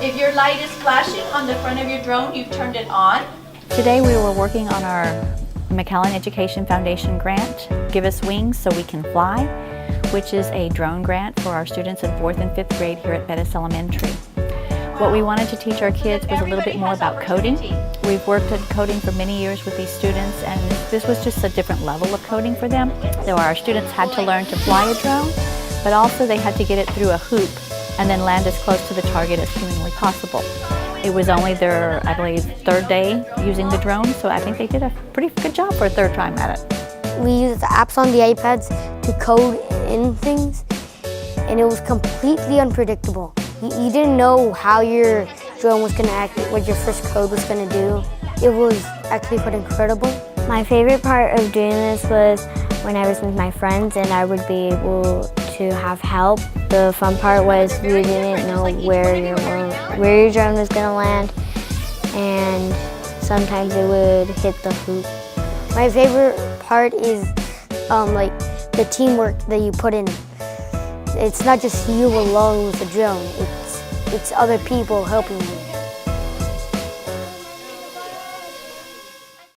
If your light is flashing on the front of your drone, you've turned it on. Today we were working on our McAllen Education Foundation grant, Give Us Wings So We Can Fly, which is a drone grant for our students in 4th and 5th grade here at Perez Elementary. What we wanted to teach our kids was a little bit more about coding. We've worked at coding for many years with these students, and this was just a different level of coding for them. So our students had to learn to fly a drone, but also they had to get it through a hoop and then land as close to the target as humanly possible. It was only their, I believe, 3rd day using the drone, so I think they did a pretty good job for a 3rd time at it. We used the apps on the iPads to code in things, and it was completely unpredictable. You didn't know how your drone was going to act, what your first code was going to do. It was actually quite incredible. My favorite part of doing this was when I was with my friends and I would be able to have help. The fun part was we didn't know where your drone was going to land, and sometimes it would hit the hoop. My favorite part is like the teamwork that you put in. It's not just you alone with the drone, it's other people helping you.